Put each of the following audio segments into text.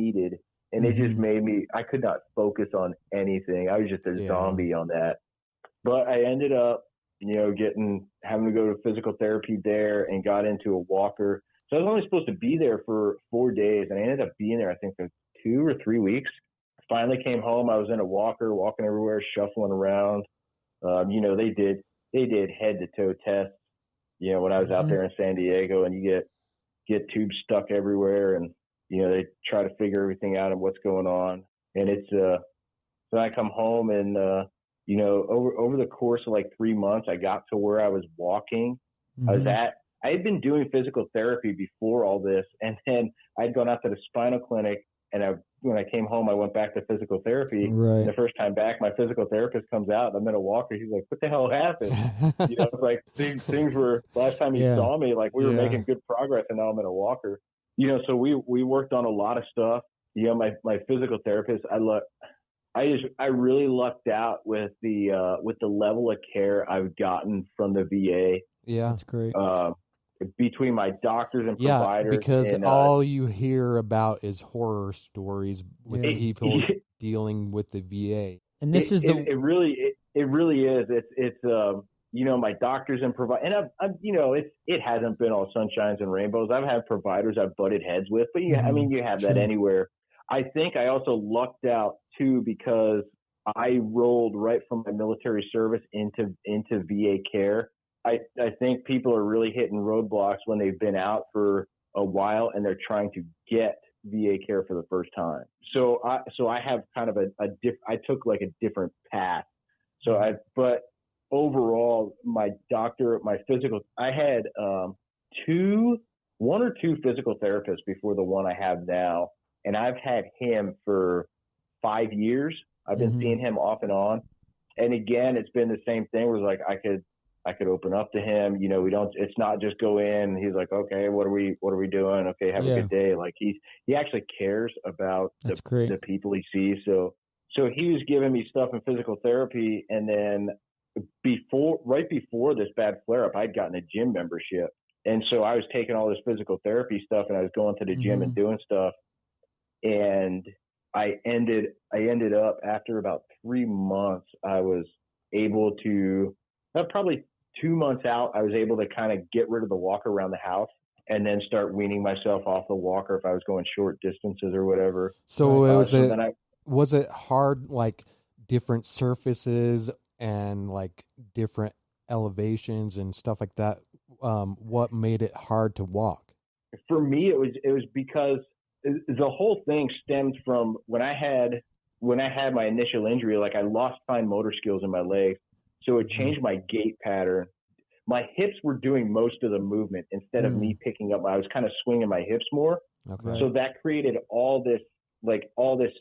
needed. And it just made me, I could not focus on anything. I was just a zombie on that. But I ended up, having to go to physical therapy there and got into a walker. So I was only supposed to be there for 4 days, and I ended up being there, I think, for 2 or 3 weeks. Finally came home. I was in a walker, walking everywhere, shuffling around. They did head to toe tests, when I was out there in San Diego, and you get tubes stuck everywhere, and, they try to figure everything out and what's going on. And it's, so I come home and, over the course of like 3 months, I got to where I was walking. I had been doing physical therapy before all this. And then I'd gone out to the spinal clinic, and when I came home, I went back to physical therapy. Right. And the first time back, my physical therapist comes out, and I'm in a walker. He's like, "What the hell happened?" It's like things were, last time he saw me, like we were making good progress, and now I'm in a walker. So we worked on a lot of stuff. My physical therapist, I really lucked out with the level of care I've gotten from the VA. Yeah, that's great. Between my doctors and providers. Yeah, because all you hear about is horror stories with people dealing with the VA. And this it really is. It's my doctors and providers, and it hasn't been all sunshines and rainbows. I've had providers I've butted heads with, but you have that anywhere. I think I also lucked out too, because I rolled right from my military service into VA care. I think people are really hitting roadblocks when they've been out for a while and they're trying to get VA care for the first time. So I have kind of I took like a different path. But overall, my doctor, my physical, I had one or two physical therapists before the one I have now. And I've had him for 5 years. I've been seeing him off and on. And again, it's been the same thing where it's like I could open up to him. It's not just go in. He's like, okay, what are we doing? Okay, have a good day. Like he actually cares about the people he sees. So he was giving me stuff in physical therapy. And then right before this bad flare up, I'd gotten a gym membership. And so I was taking all this physical therapy stuff, and I was going to the gym and doing stuff. And I ended up, after about 3 months, I was able to, probably 2 months out, I was able to kind of get rid of the walker around the house and then start weaning myself off the walker if I was going short distances or whatever. So was it hard, like different surfaces and like different elevations and stuff like that? What made it hard to walk? For me, it was because the whole thing stemmed from when I had my initial injury. Like I lost fine motor skills in my legs. So it changed my gait pattern. My hips were doing most of the movement instead of me picking up. I was kind of swinging my hips more. Okay. So that created all this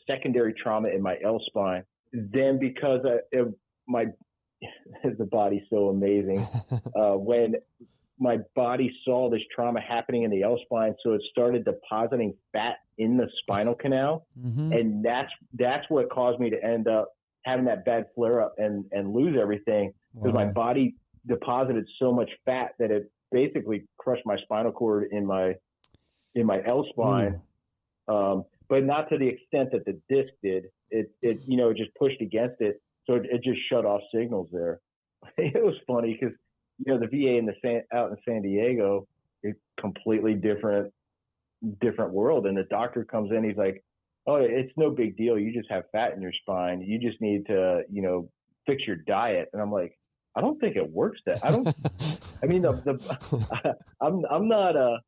secondary trauma in my L spine. Then because the body's so amazing, when my body saw this trauma happening in the L spine, so it started depositing fat in the spinal canal, and that's what caused me to end up having that bad flare up and lose everything, because my body deposited so much fat that it basically crushed my spinal cord in my L spine. But not to the extent that the disc did. It just pushed against it. So it just shut off signals there. It was funny because, the VA out in San Diego, it's completely different world. And the doctor comes in, he's like, "Oh, it's no big deal. You just have fat in your spine. You just need to, fix your diet." And I'm like, I don't think it works that. I don't. I mean, I'm not a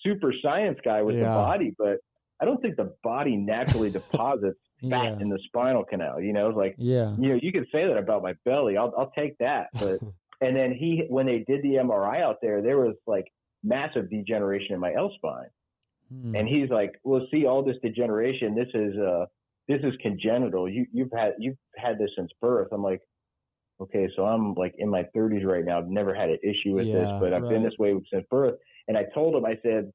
super science guy with the body, but I don't think the body naturally deposits fat in the spinal canal. It's like, you can say that about my belly. I'll take that. But and then when they did the MRI out there was like massive degeneration in my L spine. And he's like, "Well, see, all this degeneration, this is congenital. You've had this since birth." I'm like, okay, so I'm like in my 30s right now. I've never had an issue with this, but I've been this way since birth. And I told him, I said,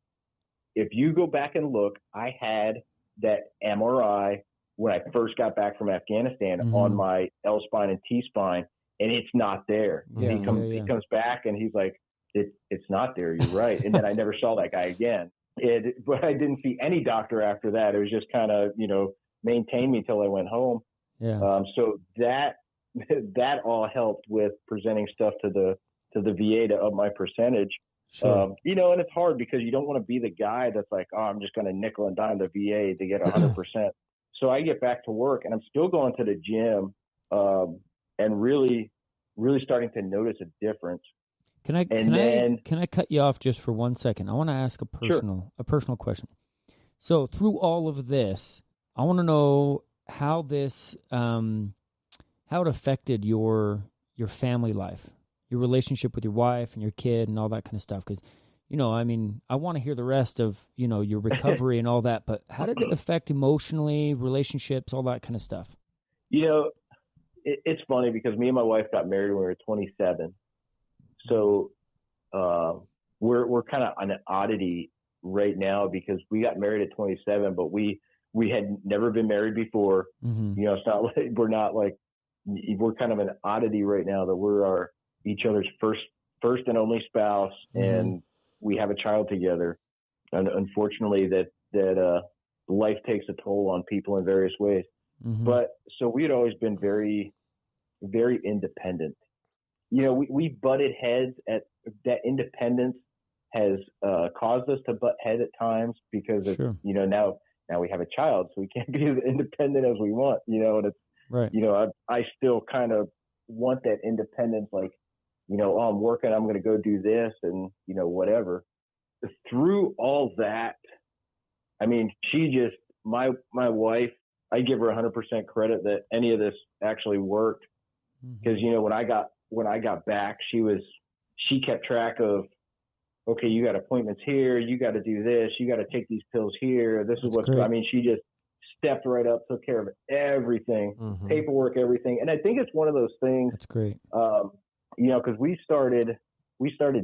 if you go back and look, I had that MRI when I first got back from Afghanistan on my L spine and T spine, and it's not there. He comes back and he's like, it's not there. You're right. And then I never saw that guy again. But I didn't see any doctor after that. It was just kind of, maintain me till I went home. Yeah. So that all helped with presenting stuff to the VA to up my percentage. Sure. And it's hard because you don't want to be the guy that's like, oh, I'm just going to nickel and dime the VA to get 100%. So I get back to work and I'm still going to the gym, and really, really starting to notice a difference. Can I cut you off just for 1 second? I want to ask a personal question. So through all of this, I want to know how this how it affected your family life, your relationship with your wife and your kid and all that kind of stuff. Because, I want to hear the rest of, your recovery and all that. But how did it affect emotionally, relationships, all that kind of stuff? It's funny because me and my wife got married when we were 27. So we're kind of an oddity right now because we got married at 27, but we had never been married before. Mm-hmm. It's not like we're kind of an oddity right now that we're each other's first and only spouse, mm-hmm. and we have a child together. And unfortunately, that life takes a toll on people in various ways. Mm-hmm. But so we had always been very, very independent. We butted heads at that. Independence has caused us to butt head at times because of, sure. Now we have a child, so we can't be as independent as we want, and it's, right. I still kind of want that independence, like, oh, I'm working, I'm going to go do this and, whatever. Through all that, I mean, she just, my wife, I give her 100% credit that any of this actually worked. Because, when I got back, she kept track of, okay, you got appointments here, you got to do this, you got to take these pills here. This is what's, great. I mean, she just stepped right up, took care of everything, mm-hmm. paperwork, everything. And I think it's one of those things. That's great. Because we started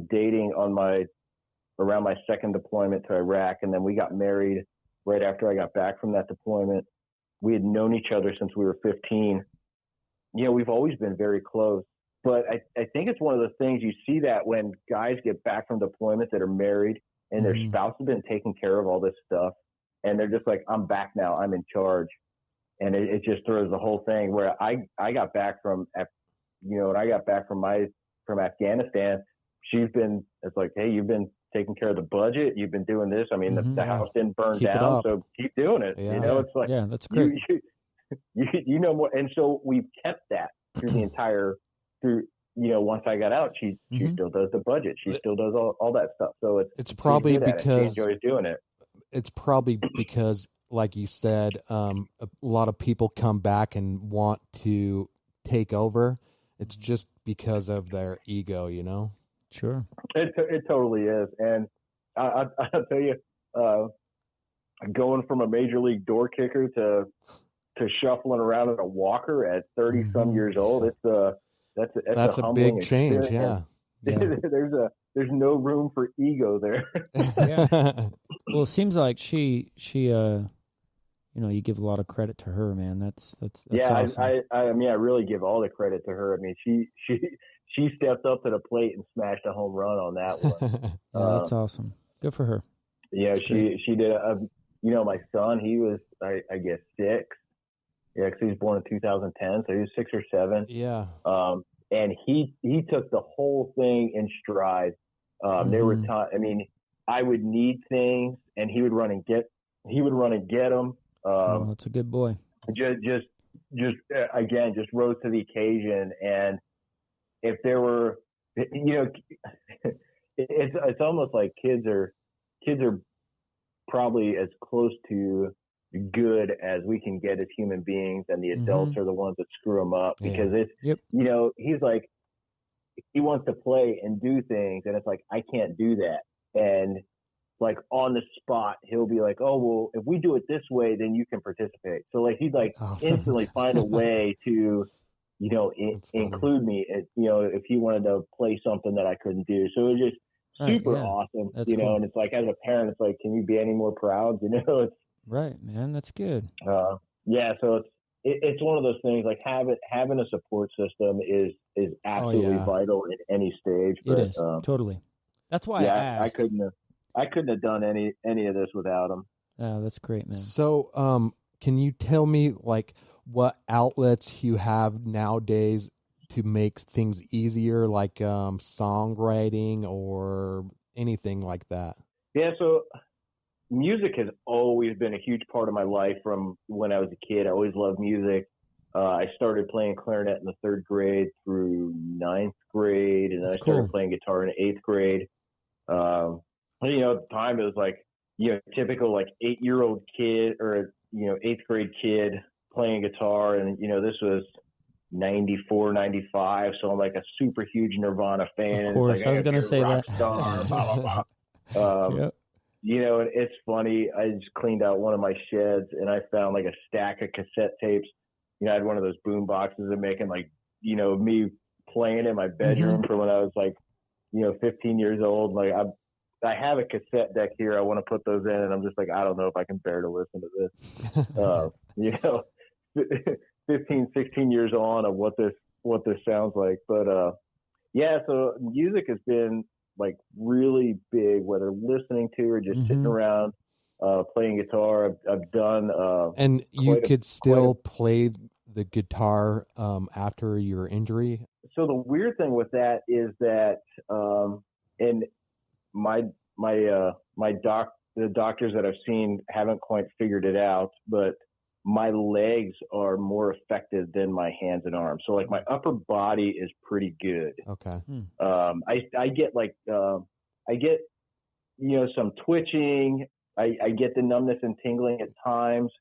dating around my second deployment to Iraq, and then we got married right after I got back from that deployment. We had known each other since we were 15. We've always been very close. But I think it's one of the things you see that when guys get back from deployment that are married and their mm-hmm. spouse has been taking care of all this stuff, and they're just like, I'm back now, I'm in charge. And it just throws the whole thing where I got back from, when I got back from Afghanistan, it's like, hey, you've been taking care of the budget, you've been doing this. I mean, mm-hmm. the house didn't burn down, so keep doing it. Yeah. It's like, yeah, that's great. You know more. And so we've kept that through the entire, once I got out, she mm-hmm. still does the budget. She still does all that stuff. So it's probably because she enjoys doing it. It's probably because, like you said, a lot of people come back and want to take over. It's just because of their ego, Sure. It totally is. And I'll tell you, going from a major league door kicker to shuffling around in a walker at 30 some mm-hmm. years old, that's a big change. Experience. Yeah. There's no room for ego there. Yeah. Well, it seems like she you give a lot of credit to her, man. That's awesome. I mean, I really give all the credit to her. I mean, she stepped up to the plate and smashed a home run on that one. Yeah, that's awesome. Good for her. Yeah, she did. My son, he was, I guess, 6. Yeah, because he was born in 2010, so he was 6 or 7. Yeah. And he took the whole thing in stride. mm-hmm. There were times, I mean, I would need things, and he would run and get them. That's a good boy. Just again, just rose to the occasion. And if there were, it's almost like kids are probably as close to good as we can get as human beings, and the adults mm-hmm. are the ones that screw them up because it's yep. He's like, he wants to play and do things, and it's like, I can't do that. And like on the spot, he'll be like, oh, well, if we do it this way, then you can participate. So like, he'd like instantly find a way to, include me, if he wanted to play something that I couldn't do. So it was just super awesome, That's cool. And it's like, as a parent, it's like, can you be any more proud? It's right, man. That's good. So it's one of those things, like having a support system is absolutely vital at any stage. It is totally. That's why I asked. I couldn't have done any of this without them. Oh, that's great, man. So, can you tell me like what outlets you have nowadays to make things easier, like songwriting or anything like that? Yeah, so music has always been a huge part of my life from when I was a kid. I always loved music. I started playing clarinet in the 3rd grade through 9th grade, and then I started playing guitar in 8th grade. At the time it was like, typical like 8-year-old kid or, 8th grade kid playing guitar. And, this was 94, 95. So I'm like a super huge Nirvana fan. Of course, I was going to say that. Star, blah, blah, blah. Yep. And it's funny. I just cleaned out one of my sheds and I found like a stack of cassette tapes. I had one of those boom boxes and making like, me playing in my bedroom from when I was like, 15 years old. Like I have a cassette deck here. I want to put those in, and I'm just like, I don't know if I can bear to listen to this. 15, 16 years on of what this sounds like. But so music has been like really big, whether listening to or just sitting around playing guitar. I've done and you could still play the guitar after your injury. So the weird thing with that is that and the doctors that I've seen haven't quite figured it out, but my legs are more affected than my hands and arms. So like my upper body is pretty good. Okay. I get like some twitching. I get the numbness and tingling at times,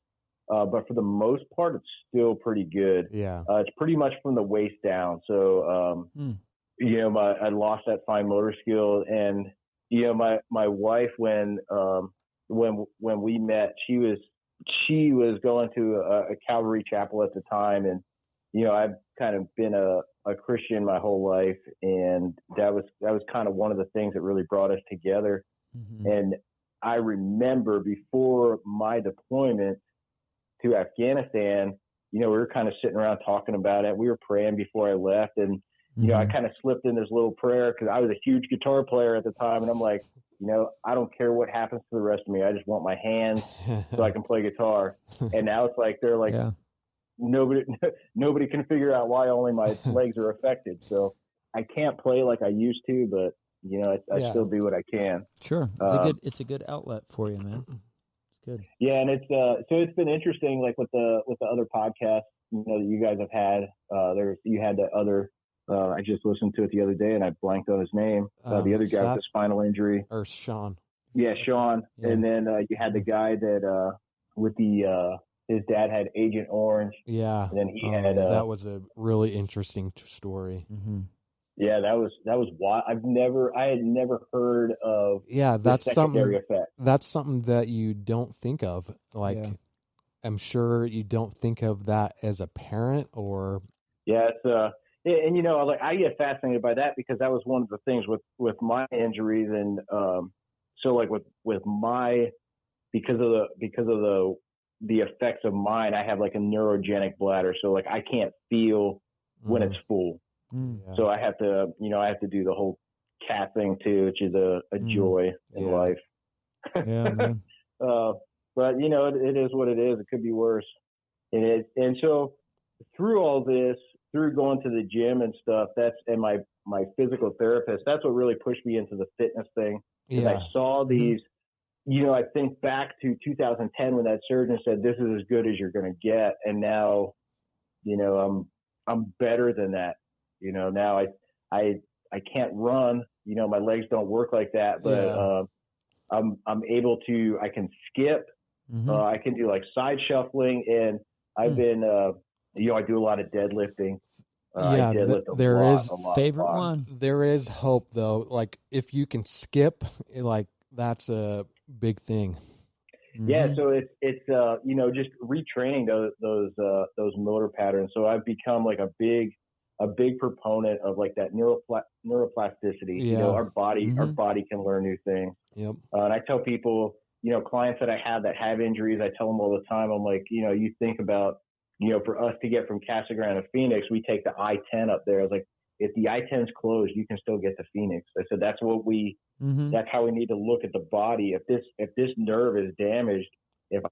but for the most part, it's still pretty good. Yeah. It's pretty much from the waist down. So I lost that fine motor skill, and my wife when we met, she was going to a Calvary chapel at the time, and I've kind of been a Christian my whole life, and that was kind of one of the things that really brought us together. And I remember before my deployment to Afghanistan, we were kind of sitting around talking about it. We were praying before I left, and I kind of slipped in this little prayer because I was a huge guitar player at the time, and I'm like, I don't care what happens to the rest of me. I just want my hands so I can play guitar. And now it's like they're like, nobody can figure out why only my legs are affected. So I can't play like I used to, but I still do what I can. Sure, it's a good outlet for you, man. It's good. Yeah, and it's so it's been interesting, like with the other podcasts that you guys have had. You had the other. I just listened to it the other day, and I blanked on his name. The other guy with the spinal injury. Or Sean. Yeah, Sean. Yeah. And then you had the guy that with the his dad had Agent Orange. Yeah. And then he had that was a really interesting story. Yeah, that was wild. I had never heard of. Yeah, that's secondary effect. That's something that you don't think of. Like, I'm sure you don't think of that as a parent or. Yeah, it's and like I get fascinated by that because that was one of the things with my injuries, and so like with my because of the effects of mine, I have like a neurogenic bladder, so like I can't feel when it's full. So I have to do the whole cat thing too, which is a joy in life. Yeah, man. But it is what it is. It could be worse. And so through all this, through going to the gym and stuff, and my physical therapist, that's what really pushed me into the fitness thing. And I saw these, I think back to 2010 when that surgeon said, this is as good as you're going to get. And now, I'm better than that. Now I can't run, my legs don't work like that, but I'm able to, I can skip, I can do like side shuffling, and I've been, I do a lot of deadlifting. There is favorite one. There is hope though. Like if you can skip, like that's a big thing. Yeah, so it's just retraining those motor patterns. So I've become like a big proponent of like that neuroplasticity. Yeah. Our body can learn new things. Yep. And I tell people, clients that I have that have injuries, I tell them all the time, I'm like, you think about, for us to get from Casa Grande to Phoenix, we take the I-10 up there. I was like, if the I-10's closed, you can still get to Phoenix. I said, that's what we Mm-hmm. That's how we need to look at the body. If this nerve is damaged, if